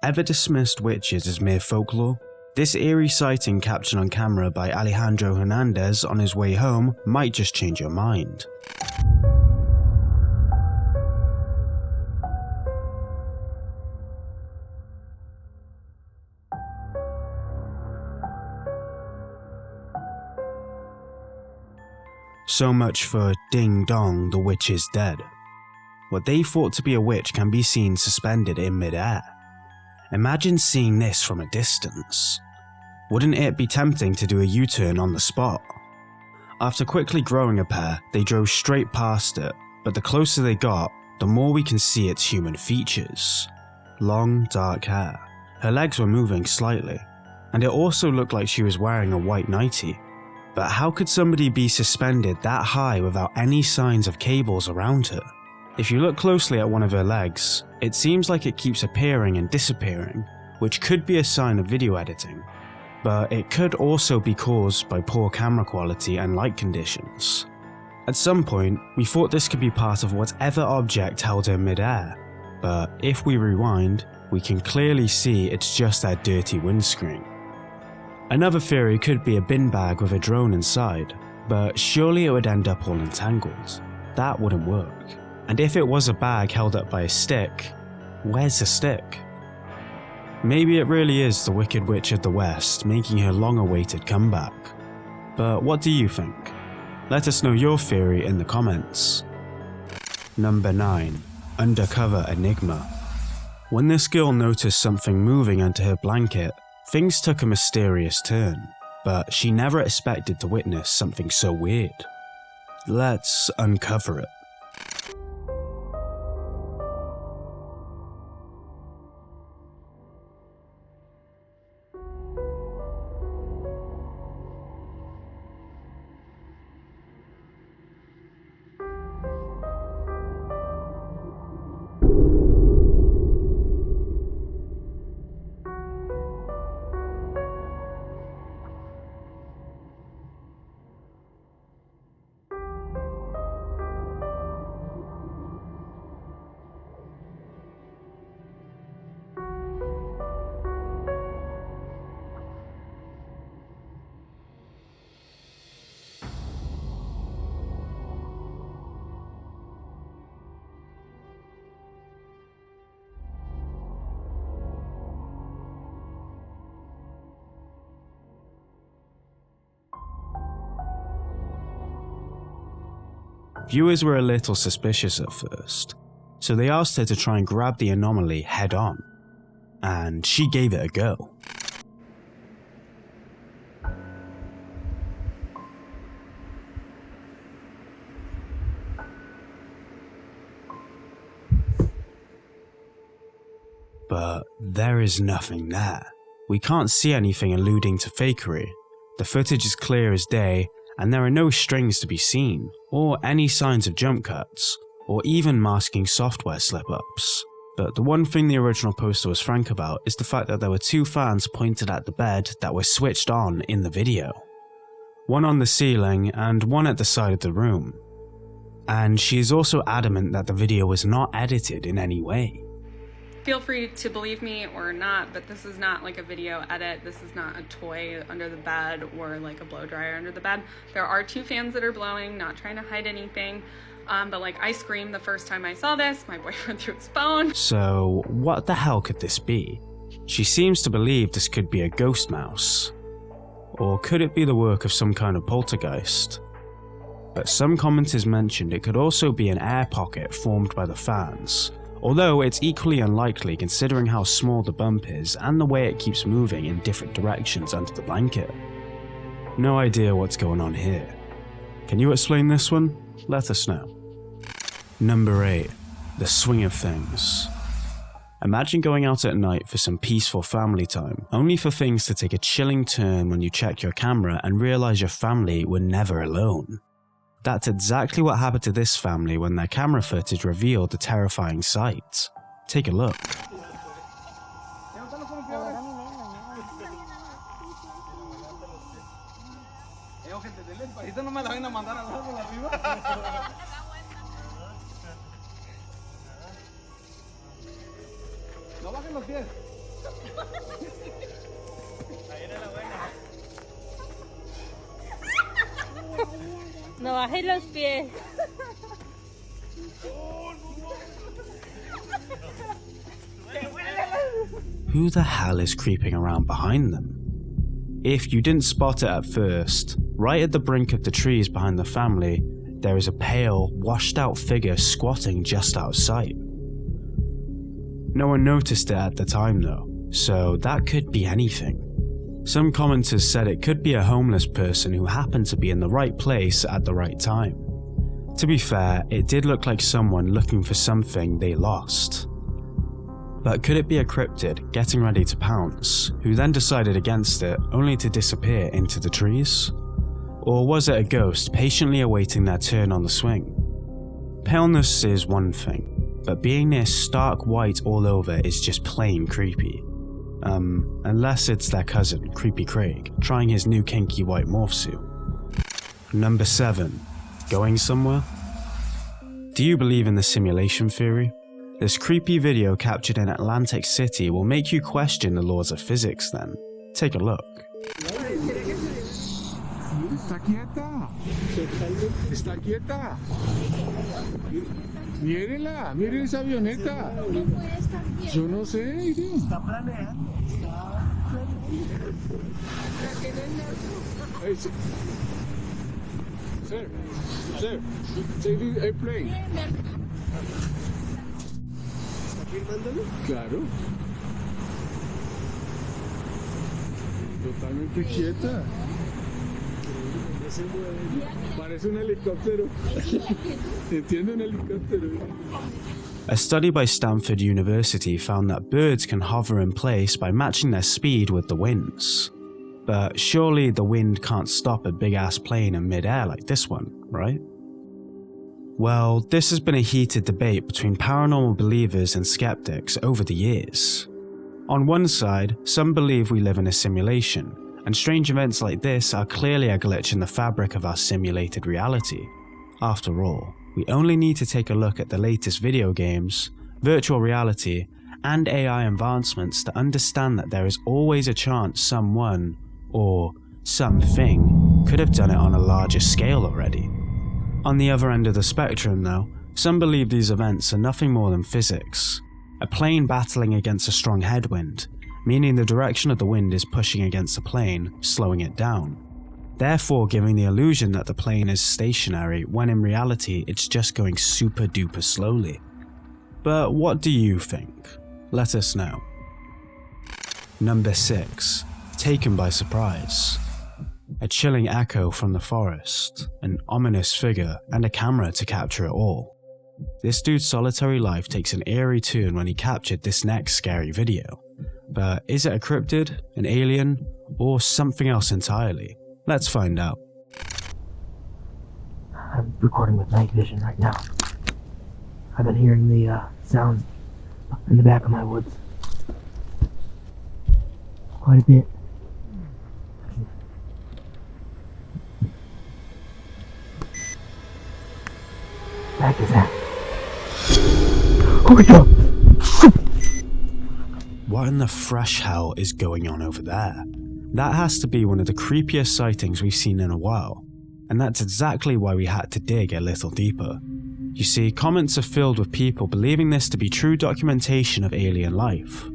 Ever dismissed witches as mere folklore? This eerie sighting captured on camera by Alejandro Hernandez on his way home might just change your mind. So much for Ding Dong, the witch is dead. What they thought to be a witch can be seen suspended in mid-air. Imagine seeing this from a distance. Wouldn't it be tempting to do a U-turn on the spot? After quickly growing a pair, they drove straight past it, but the closer they got, the more we can see its human features. Long, dark hair. Her legs were moving slightly, and it also looked like she was wearing a white nightie. But how could somebody be suspended that high without any signs of cables around her? If you look closely at one of her legs, it seems like it keeps appearing and disappearing, which could be a sign of video editing. But it could also be caused by poor camera quality and light conditions. At some point, we thought this could be part of whatever object held her mid-air, but if we rewind, we can clearly see it's just that dirty windscreen. Another theory could be a bin bag with a drone inside, but surely it would end up all entangled. That wouldn't work. And if it was a bag held up by a stick, where's the stick? Maybe it really is the Wicked Witch of the West making her long-awaited comeback. But what do you think? Let us know your theory in the comments. Number 9. Undercover Enigma. When this girl noticed something moving under her blanket, things took a mysterious turn, but she never expected to witness something so weird. Let's uncover it. Viewers were a little suspicious at first, so they asked her to try and grab the anomaly head on, and she gave it a go. But there is nothing there. We can't see anything alluding to fakery. The footage is clear as day, and there are no strings to be seen, or any signs of jump cuts, or even masking software slip-ups. But the one thing the original poster was frank about is the fact that there were 2 fans pointed at the bed that were switched on in the video. One on the ceiling and one at the side of the room. And she is also adamant that the video was not edited in any way. Feel free to believe me or not, but this is not like a video edit. This is not a toy under the bed or like a blow dryer under the bed. There are 2 fans that are blowing, not trying to hide anything. But like I screamed the first time I saw this. My boyfriend threw his phone. So what the hell could this be? She seems to believe this could be a ghost mouse. Or could it be the work of some kind of poltergeist? But some commenters mentioned it could also be an air pocket formed by the fans. Although it's equally unlikely considering how small the bump is and the way it keeps moving in different directions under the blanket. No idea what's going on here. Can you explain this one? Let us know. Number 8. The swing of things. Imagine going out at night for some peaceful family time, only for things to take a chilling turn when you check your camera and realize your family were never alone. That's exactly what happened to this family when their camera footage revealed the terrifying sight. Take a look. bajes los pies. Who the hell is creeping around behind them? If you didn't spot it at first, right at the brink of the trees behind the family, there is a pale, washed-out figure squatting just out of sight. No one noticed it at the time though, so that could be anything. Some commenters said it could be a homeless person who happened to be in the right place at the right time. To be fair, it did look like someone looking for something they lost. But could it be a cryptid getting ready to pounce, who then decided against it only to disappear into the trees? Or was it a ghost patiently awaiting their turn on the swing? Paleness is one thing, but being near stark white all over is just plain creepy. Unless it's their cousin, Creepy Craig, trying his new kinky white morph suit. Number 7. Going somewhere? Do you believe in the simulation theory? This creepy video captured in Atlantic City will make you question the laws of physics then. Take a look. Está quieta. Está quieta. Mírenla, miren esa avioneta. Yo no sé. Está planeando. Hey, sir, take the airplane. ¿Está filmándolo? Claro. Totalmente quieta. Se mueve. Parece un helicóptero. Entiende un helicóptero. A study by Stanford University found that birds can hover in place by matching their speed with the winds. But surely the wind can't stop a big-ass plane in mid-air like this one, right? Well, this has been a heated debate between paranormal believers and skeptics over the years. On one side, some believe we live in a simulation, and strange events like this are clearly a glitch in the fabric of our simulated reality. After all, we only need to take a look at the latest video games, virtual reality, and AI advancements to understand that there is always a chance someone, or something, could have done it on a larger scale already. On the other end of the spectrum though, some believe these events are nothing more than physics. A plane battling against a strong headwind, meaning the direction of the wind is pushing against the plane, slowing it down, therefore giving the illusion that the plane is stationary when in reality it's just going super duper slowly. But what do you think? Let us know. Number 6. Taken by surprise. A chilling echo from the forest, an ominous figure, and a camera to capture it all. This dude's solitary life takes an eerie turn when he captured this next scary video. But is it a cryptid, an alien, or something else entirely? Let's find out. I'm recording with night vision right now. I've been hearing the sounds in the back of my woods. Quite a bit. Back is that? Oh my god! What in the fresh hell is going on over there? That has to be one of the creepiest sightings we've seen in a while, and that's exactly why we had to dig a little deeper. You see, comments are filled with people believing this to be true documentation of alien life.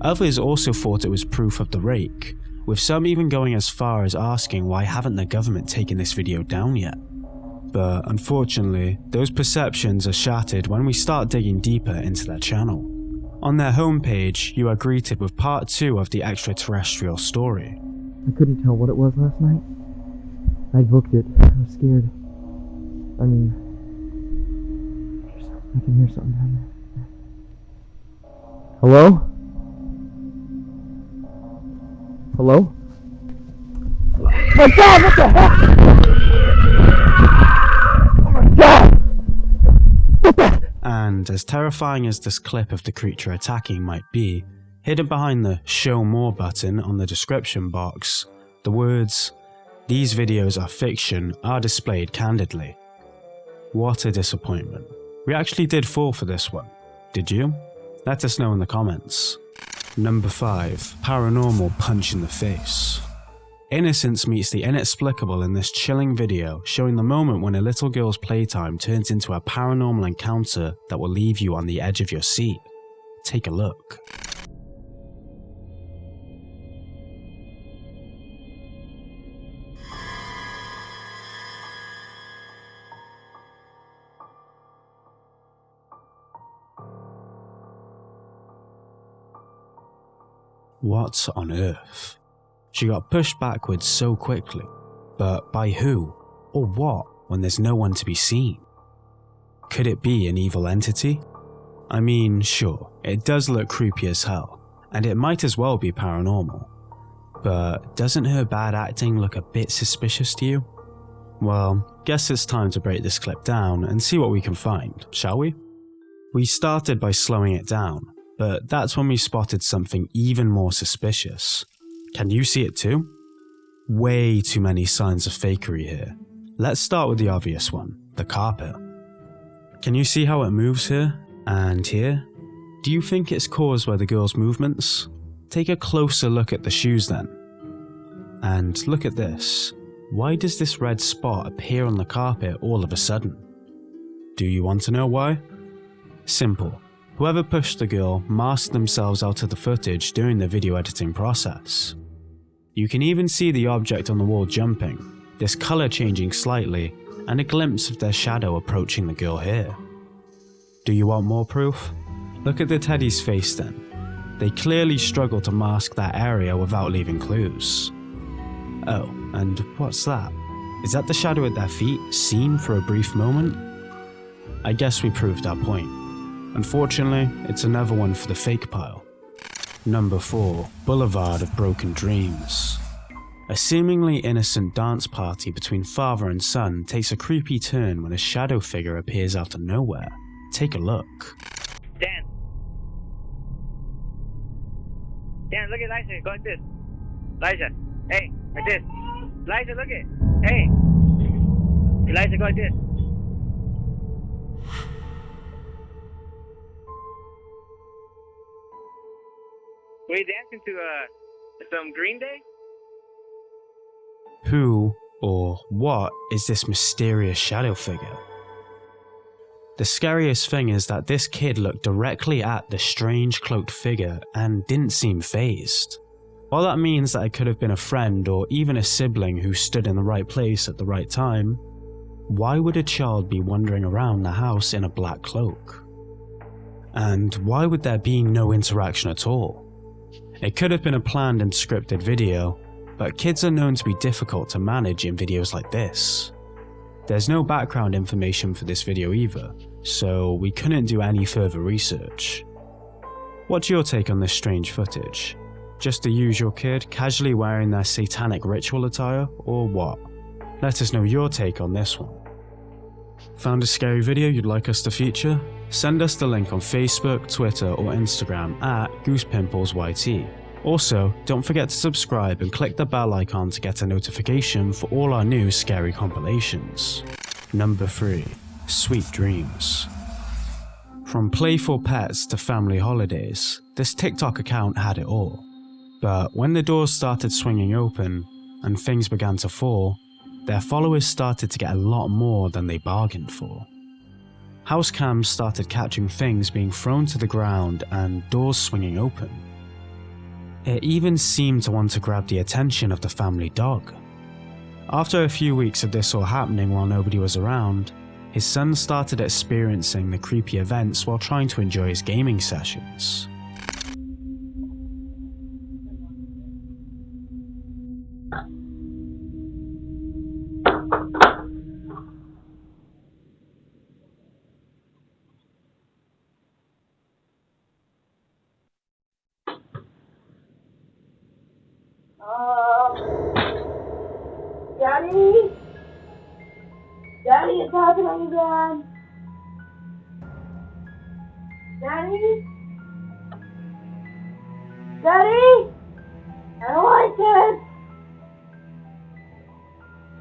Others also thought it was proof of the rake, with some even going as far as asking why haven't the government taken this video down yet. But unfortunately, those perceptions are shattered when we start digging deeper into their channel. On their homepage, you are greeted with part 2 of the extraterrestrial story. I couldn't tell what it was last night. I booked it. I was scared. I mean, I can hear something down there. Hello? Hello? My God, what the heck? Oh my God! What the? And as terrifying as this clip of the creature attacking might be, hidden behind the Show More button on the description box, the words, "These videos are fiction," are displayed candidly. What a disappointment. We actually did fall for this one. Did you? Let us know in the comments. Number 5. Paranormal punch in the face. innocence meets the inexplicable in this chilling video, showing the moment when a little girl's playtime turns into a paranormal encounter that will leave you on the edge of your seat. Take a look. What on earth? She got pushed backwards so quickly, but by who or what when there's no one to be seen? Could it be an evil entity? I mean, sure, it does look creepy as hell, and it might as well be paranormal. But doesn't her bad acting look a bit suspicious to you? Well, guess it's time to break this clip down and see what we can find, shall we? We started by slowing it down, but that's when we spotted something even more suspicious. Can you see it too? Way too many signs of fakery here. Let's start with the obvious one, the carpet. Can you see how it moves here and here? Do you think it's caused by the girl's movements? Take a closer look at the shoes then. And look at this. Why does this red spot appear on the carpet all of a sudden? Do you want to know why? Simple. Whoever pushed the girl masked themselves out of the footage during the video editing process. You can even see the object on the wall jumping, this colour changing slightly, and a glimpse of their shadow approaching the girl here. Do you want more proof? Look at the teddy's face then. They clearly struggle to mask that area without leaving clues. Oh, and what's that? Is that the shadow at their feet seen for a brief moment? I guess we proved our point. Unfortunately, it's another one for the fake pile. Number 4, Boulevard of Broken Dreams. A seemingly innocent dance party between father and son takes a creepy turn when a shadow figure appears out of nowhere. Take a look. Dan, look at Liza, go like this. Liza, hey, like this. Liza, look it. Hey. Liza, go like this. Were you dancing to some Green Day? Who or what is this mysterious shadow figure? The scariest thing is that this kid looked directly at the strange cloaked figure and didn't seem fazed. While that means that it could have been a friend or even a sibling who stood in the right place at the right time, why would a child be wandering around the house in a black cloak? And why would there be no interaction at all? It could have been a planned and scripted video, but kids are known to be difficult to manage in videos like this. There's no background information for this video either, so we couldn't do any further research. What's your take on this strange footage? Just the usual kid casually wearing their satanic ritual attire, or what? Let us know your take on this one. Found a scary video you'd like us to feature? Send us the link on Facebook, Twitter or Instagram at GoosePimplesYT. Also, don't forget to subscribe and click the bell icon to get a notification for all our new scary compilations. Number 3. Sweet Dreams. From playful pets to family holidays, this TikTok account had it all. But when the doors started swinging open and things began to fall, their followers started to get a lot more than they bargained for. House cams started catching things being thrown to the ground and doors swinging open. It even seemed to want to grab the attention of the family dog. After a few weeks of this all happening while nobody was around, his son started experiencing the creepy events while trying to enjoy his gaming sessions. Daddy? Daddy, it's happening again. Daddy? Daddy? I don't like this.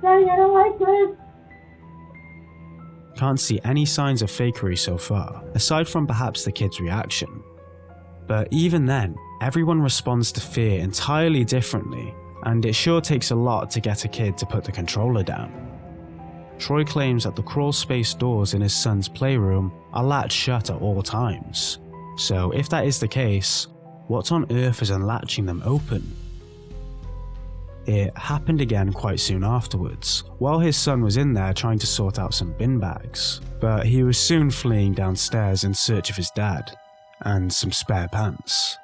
Daddy, I don't like this. Can't see any signs of fakery so far, aside from perhaps the kid's reaction. But even then, everyone responds to fear entirely differently, and it sure takes a lot to get a kid to put the controller down. Troy claims that the crawl space doors in his son's playroom are latched shut at all times, so if that is the case, what on earth is unlatching them open? It happened again quite soon afterwards, while his son was in there trying to sort out some bin bags, but he was soon fleeing downstairs in search of his dad, and some spare pants.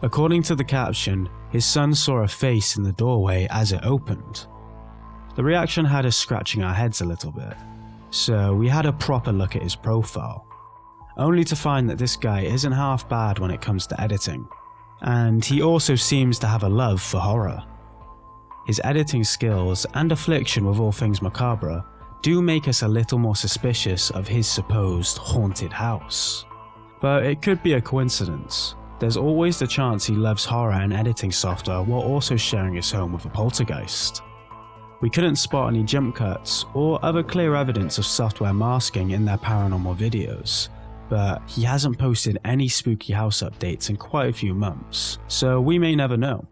According to the caption, his son saw a face in the doorway as it opened. The reaction had us scratching our heads a little bit, so we had a proper look at his profile, only to find that this guy isn't half bad when it comes to editing, and he also seems to have a love for horror. His editing skills and affliction with all things macabre do make us a little more suspicious of his supposed haunted house. But it could be a coincidence. There's always the chance he loves horror and editing software while also sharing his home with a poltergeist. We couldn't spot any jump cuts or other clear evidence of software masking in their paranormal videos, but he hasn't posted any spooky house updates in quite a few months, so we may never know.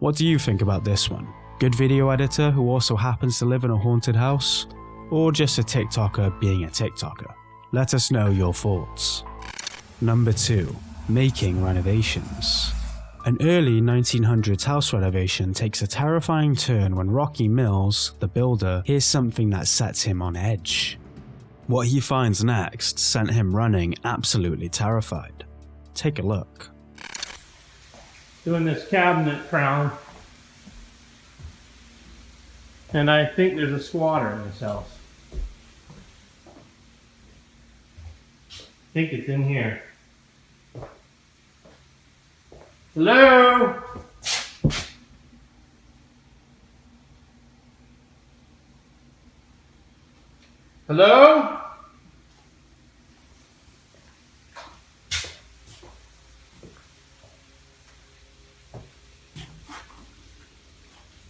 What do you think about this one? Good video editor who also happens to live in a haunted house? Or just a TikToker being a TikToker? Let us know your thoughts. Number 2. Making renovations. An early 1900s house renovation takes a terrifying turn when Rocky Mills, the builder, hears something that sets him on edge. What he finds next sent him running absolutely terrified. Take a look. Doing this cabinet crown, and I think there's a squatter in this house. I think it's in here. Hello? Hello?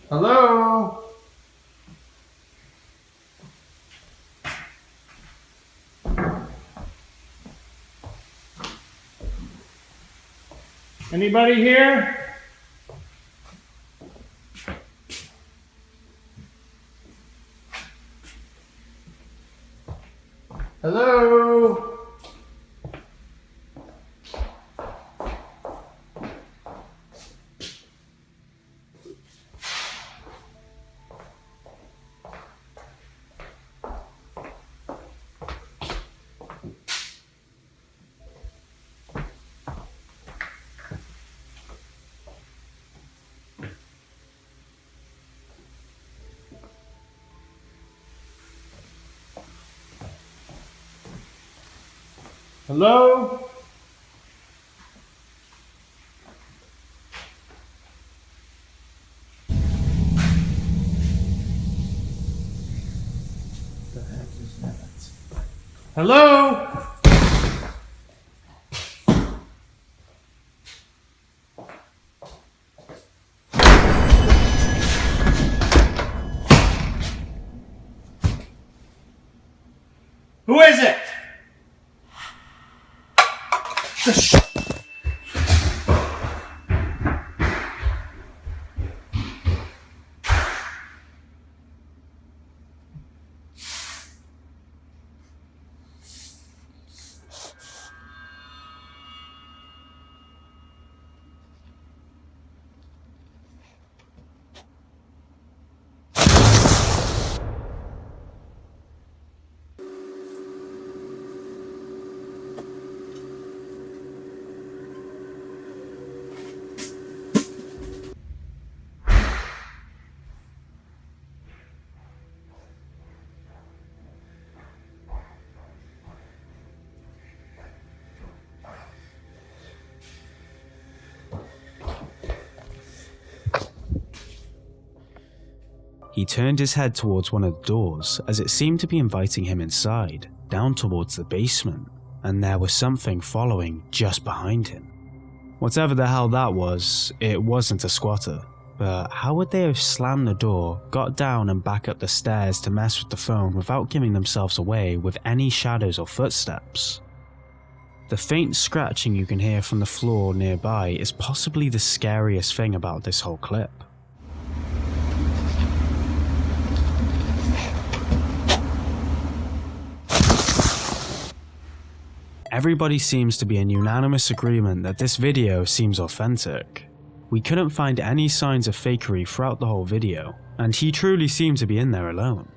Hello? Anybody here? Hello? Hello? The heck is that? Hello? Who is it? He turned his head towards one of the doors as it seemed to be inviting him inside, down towards the basement, and there was something following just behind him. Whatever the hell that was, it wasn't a squatter, but how would they have slammed the door, got down and back up the stairs to mess with the phone without giving themselves away with any shadows or footsteps? The faint scratching you can hear from the floor nearby is possibly the scariest thing about this whole clip. Everybody seems to be in unanimous agreement that this video seems authentic. We couldn't find any signs of fakery throughout the whole video, and he truly seemed to be in there alone.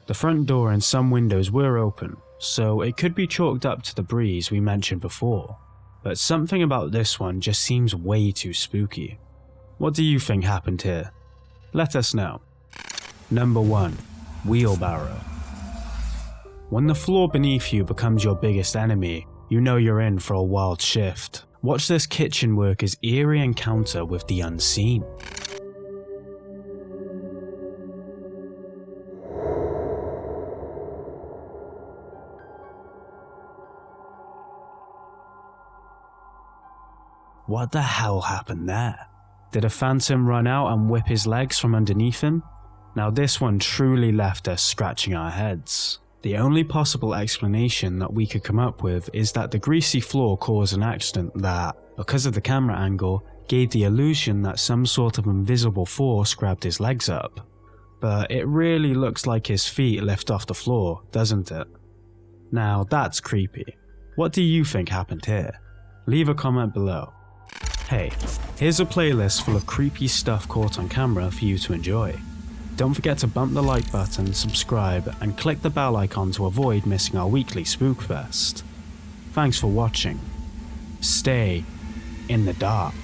The front door and some windows were open, so it could be chalked up to the breeze we mentioned before, but something about this one just seems way too spooky. What do you think happened here? Let us know. Number 1. Wheelbarrow. When the floor beneath you becomes your biggest enemy, you know you're in for a wild shift. Watch this kitchen worker's eerie encounter with the unseen. What the hell happened there? Did a phantom run out and whip his legs from underneath him? Now this one truly left us scratching our heads. The only possible explanation that we could come up with is that the greasy floor caused an accident that, because of the camera angle, gave the illusion that some sort of invisible force grabbed his legs up. But it really looks like his feet lift off the floor, doesn't it? Now that's creepy. What do you think happened here? Leave a comment below. Hey, here's a playlist full of creepy stuff caught on camera for you to enjoy. Don't forget to bump the like button, subscribe, and click the bell icon to avoid missing our weekly Spookfest. Thanks for watching. Stay in the dark.